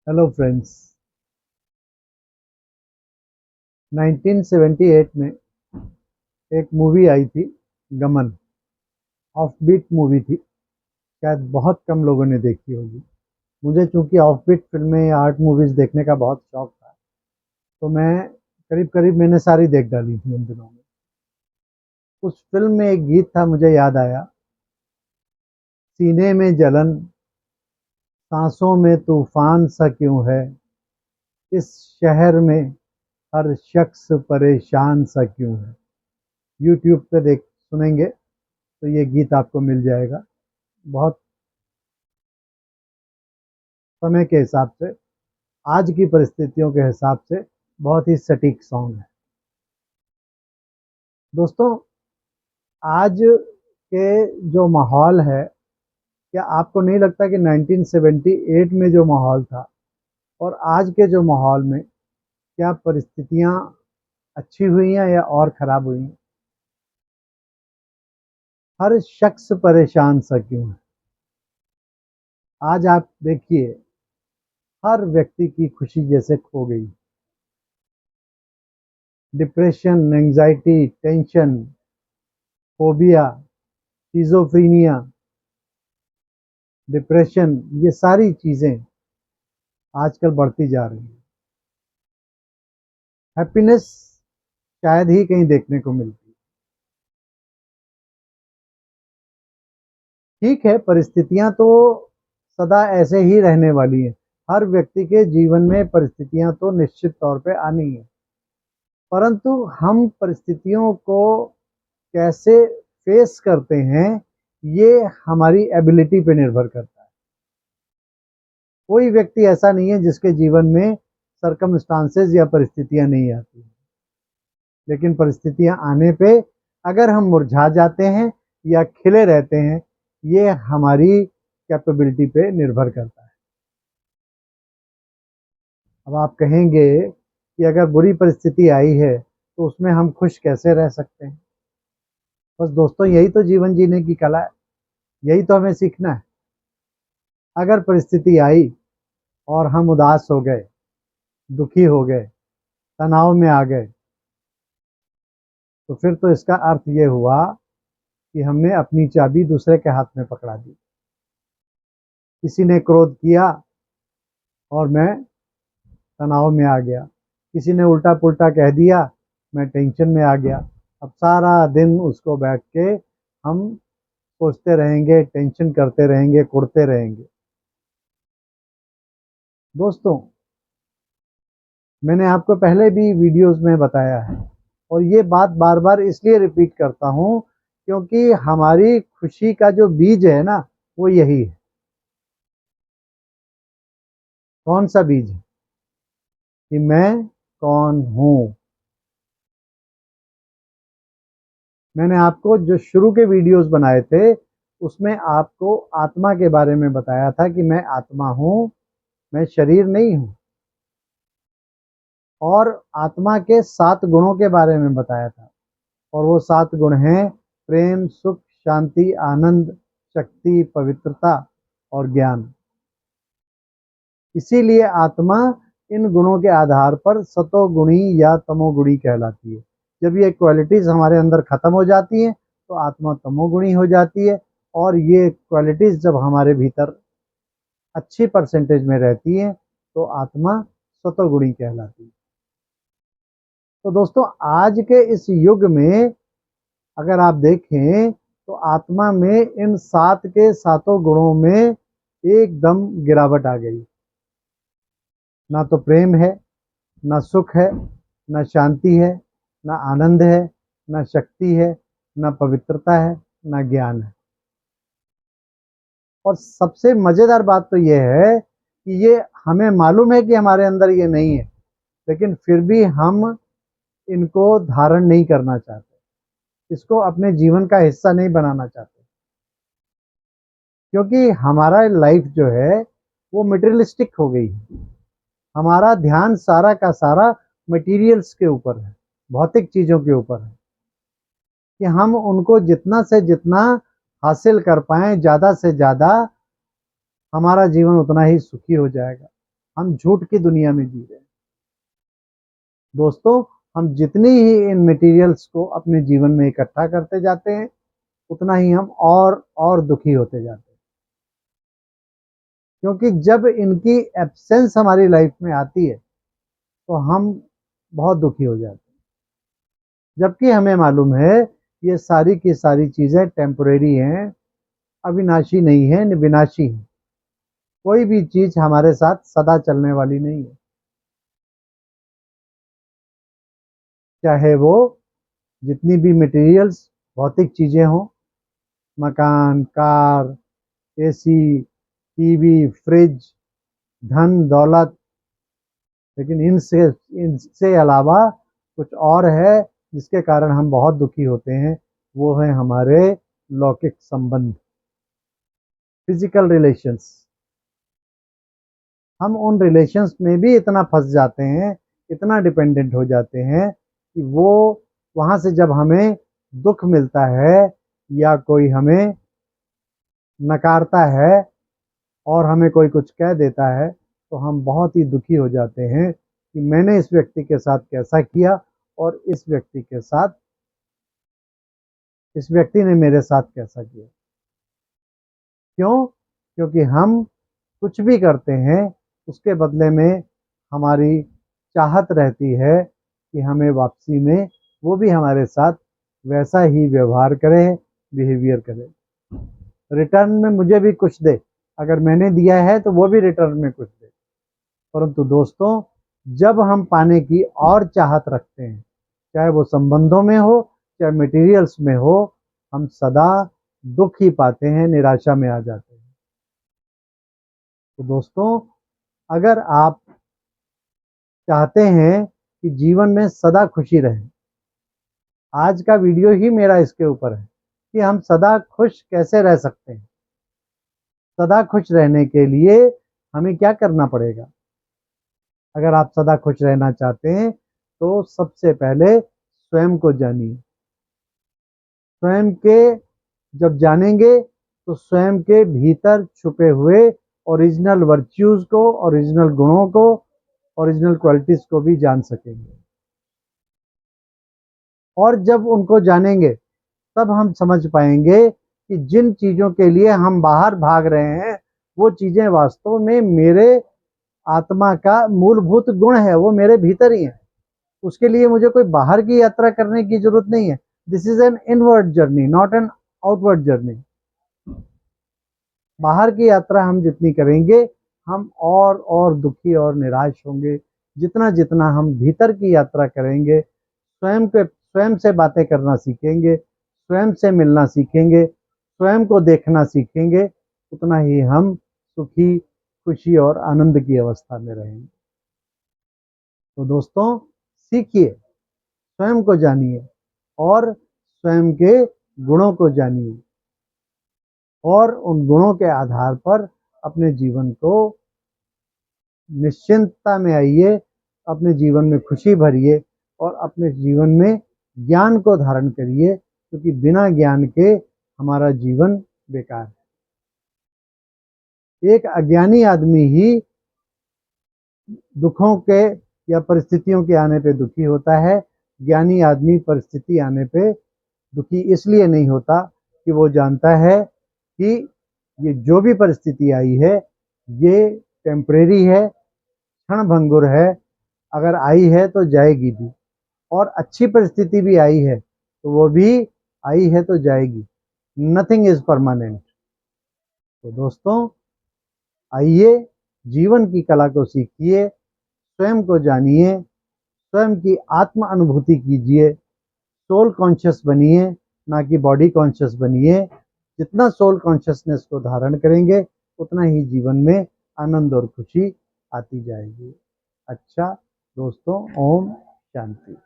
Hello friends. 1978 में एक movie आई थी, गमन। ऑफ बीट मूवी थी, शायद बहुत कम लोगों ने देखी होगी। मुझे चूंकि ऑफ बीट फिल्में या आर्ट मूवीज़ देखने का बहुत शौक था, तो मैं करीब करीब मैंने सारी देख डाली थी उन दिनों में। उस फिल्म में एक गीत था, मुझे याद आया। सीने में जलन, सांसों में तूफान सा क्यों है, इस शहर में हर शख्स परेशान सा क्यों है। यूट्यूब पे देख सुनेंगे तो ये गीत आपको मिल जाएगा। बहुत समय के हिसाब से, आज की परिस्थितियों के हिसाब से बहुत ही सटीक सॉन्ग है। दोस्तों, आज के जो माहौल है, क्या आपको नहीं लगता कि 1978 में जो माहौल था और आज के जो माहौल में क्या परिस्थितियां अच्छी हुई हैं या और ख़राब हुई हैं? हर शख्स परेशान सा क्यों है। आज आप देखिए, हर व्यक्ति की खुशी जैसे खो गई। Depression, anxiety, tension, phobia, schizophrenia, depression, ये सारी चीज़ें आजकल बढ़ती जा रही हैं। हैप्पीनेस शायद ही कहीं देखने को मिलती है। ठीक है, परिस्थितियां तो सदा ऐसे ही रहने वाली हैं। हर व्यक्ति के जीवन में परिस्थितियां तो निश्चित तौर पे आनी है, परंतु हम परिस्थितियों को कैसे फेस करते हैं, ये हमारी एबिलिटी पे निर्भर करता है। कोई व्यक्ति ऐसा नहीं है जिसके जीवन में सरकमस्टांसेस या परिस्थितियां नहीं आती, लेकिन परिस्थितियां आने पे अगर हम मुरझा जाते हैं या खिले रहते हैं, ये हमारी कैपेबिलिटी पे निर्भर करता है। अब आप कहेंगे कि अगर बुरी परिस्थिति आई है तो उसमें हम खुश कैसे रह सकते हैं? बस दोस्तों, यही तो जीवन जीने की कला है, यही तो हमें सीखना है। अगर परिस्थिति आई और हम उदास हो गए, दुखी हो गए, तनाव में आ गए, तो फिर तो इसका अर्थ ये हुआ कि हमने अपनी चाबी दूसरे के हाथ में पकड़ा दी। किसी ने क्रोध किया और मैं तनाव में आ गया, किसी ने उल्टा पुल्टा कह दिया, मैं टेंशन में आ गया। अब सारा दिन उसको बैठ के हम सोचते रहेंगे, टेंशन करते रहेंगे, कुढ़ते रहेंगे। दोस्तों, मैंने आपको पहले भी वीडियोस में बताया है और ये बात बार बार इसलिए रिपीट करता हूँ क्योंकि हमारी खुशी का जो बीज है ना, वो यही है। कौन सा बीज है? कि मैं कौन हूँ। मैंने आपको जो शुरू के वीडियोस बनाए थे, उसमें आपको आत्मा के बारे में बताया था कि मैं आत्मा हूँ, मैं शरीर नहीं हूँ। और आत्मा के 7 गुणों के बारे में बताया था, और वो 7 गुण हैं प्रेम, सुख, शांति, आनंद, शक्ति, पवित्रता और ज्ञान। इसीलिए आत्मा इन गुणों के आधार पर सतोगुणी या तमोगुणी कहलाती है। जब ये क्वालिटीज़ हमारे अंदर ख़त्म हो जाती हैं तो आत्मा तमोगुणी हो जाती है, और ये क्वालिटीज़ जब हमारे भीतर अच्छी परसेंटेज में रहती हैं तो आत्मा सतोगुणी कहलाती है। तो दोस्तों, आज के इस युग में अगर आप देखें तो आत्मा में इन 7 के सातों गुणों में एकदम गिरावट आ गई। ना तो प्रेम है, ना सुख है, ना शांति है, ना आनंद है, ना शक्ति है, ना पवित्रता है, ना ज्ञान है। और सबसे मज़ेदार बात तो ये है कि ये हमें मालूम है कि हमारे अंदर ये नहीं है, लेकिन फिर भी हम इनको धारण नहीं करना चाहते, इसको अपने जीवन का हिस्सा नहीं बनाना चाहते, क्योंकि हमारा लाइफ जो है वो मटेरियलिस्टिक हो गई है। हमारा ध्यान सारा का सारा मटेरियल्स के ऊपर है, भौतिक चीज़ों के ऊपर है, कि हम उनको जितना से जितना हासिल कर पाएँ, ज़्यादा से ज़्यादा हमारा जीवन उतना ही सुखी हो जाएगा, हम झूठ की दुनिया में जी रहे हैं। दोस्तों, हम जितनी ही इन मटेरियल्स को अपने जीवन में इकट्ठा करते जाते हैं, उतना ही हम और दुखी होते जाते हैं। क्योंकि जब इनकी एब्सेंस हमारी लाइफ में आती है तो हम बहुत दुखी हो जाते हैं, जबकि हमें मालूम है ये सारी की सारी चीज़ें टेम्परेरी हैं, अविनाशी नहीं है, विनाशी है। कोई भी चीज़ हमारे साथ सदा चलने वाली नहीं है, चाहे वो जितनी भी मटेरियल्स भौतिक चीज़ें हों, मकान, कार, एसी, टीवी, फ्रिज, धन दौलत, लेकिन इनसे इनसे अलावा कुछ और है जिसके कारण हम बहुत दुखी होते हैं। वो है हमारे लौकिक संबंध, फिजिकल रिलेशंस। हम उन रिलेशंस में भी इतना फंस जाते हैं, इतना डिपेंडेंट हो जाते हैं कि वो वहाँ से जब हमें दुख मिलता है या कोई हमें नकारता है और हमें कोई कुछ कह देता है तो हम बहुत ही दुखी हो जाते हैं कि मैंने इस व्यक्ति के साथ कैसा किया और इस व्यक्ति ने मेरे साथ कैसा किया। क्यों? क्योंकि हम कुछ भी करते हैं उसके बदले में हमारी चाहत रहती है कि हमें वापसी में वो भी हमारे साथ वैसा ही व्यवहार करे, बिहेवियर करे, रिटर्न में मुझे भी कुछ दे। अगर मैंने दिया है तो वो भी रिटर्न में कुछ दे। परंतु दोस्तों, जब हम पाने की और चाहत रखते हैं, चाहे वो संबंधों में हो चाहे मटेरियल्स में हो, हम सदा दुख ही पाते हैं, निराशा में आ जाते हैं। तो दोस्तों, अगर आप चाहते हैं कि जीवन में सदा खुशी रहे, आज का वीडियो ही मेरा इसके ऊपर है कि हम सदा खुश कैसे रह सकते हैं। सदा खुश रहने के लिए हमें क्या करना पड़ेगा? अगर आप सदा खुश रहना चाहते हैं तो सबसे पहले स्वयं को जानिए। स्वयं के जब जानेंगे तो स्वयं के भीतर छुपे हुए ओरिजिनल वर्च्यूज को, ओरिजिनल गुणों को, ओरिजिनल क्वालिटीज को भी जान सकेंगे। और जब उनको जानेंगे तब हम समझ पाएंगे कि जिन चीज़ों के लिए हम बाहर भाग रहे हैं वो चीज़ें वास्तव में मेरे आत्मा का मूलभूत गुण है, वो मेरे भीतर ही है। उसके लिए मुझे कोई बाहर की यात्रा करने की जरूरत नहीं है। This is an inward journey, not an outward journey. बाहर की यात्रा हम जितनी करेंगे हम और दुखी और निराश होंगे। जितना जितना हम भीतर की यात्रा करेंगे, स्वयं से बातें करना सीखेंगे, स्वयं से मिलना सीखेंगे, स्वयं को देखना सीखेंगे, उतना ही हम सुखी, खुशी और आनंद की अवस्था में रहेंगे। तो दोस्तों, सीखिए, स्वयं को जानिए और स्वयं के गुणों को जानिए और उन गुणों के आधार पर अपने जीवन को निश्चिंतता में आइए, अपने जीवन में खुशी भरिए और अपने जीवन में ज्ञान को धारण करिए, क्योंकि बिना ज्ञान के हमारा जीवन बेकार है। एक अज्ञानी आदमी ही दुखों के या परिस्थितियों के आने पे दुखी होता है। ज्ञानी आदमी परिस्थिति आने पे दुखी इसलिए नहीं होता कि वो जानता है कि ये जो भी परिस्थिति आई है ये टेम्परेरी है, क्षणभंगुर है। अगर आई है तो जाएगी भी, और अच्छी परिस्थिति भी आई है तो वो भी आई है तो जाएगी। Nothing is permanent. तो दोस्तों, आइए, जीवन की कला को सीखिए, स्वयं को जानिए, स्वयं की आत्म अनुभूति कीजिए, सोल कॉन्शियस बनिए, ना कि बॉडी कॉन्शियस बनिए। जितना सोल कॉन्शियसनेस को धारण करेंगे उतना ही जीवन में आनंद और खुशी आती जाएगी। अच्छा दोस्तों, ओम शांति।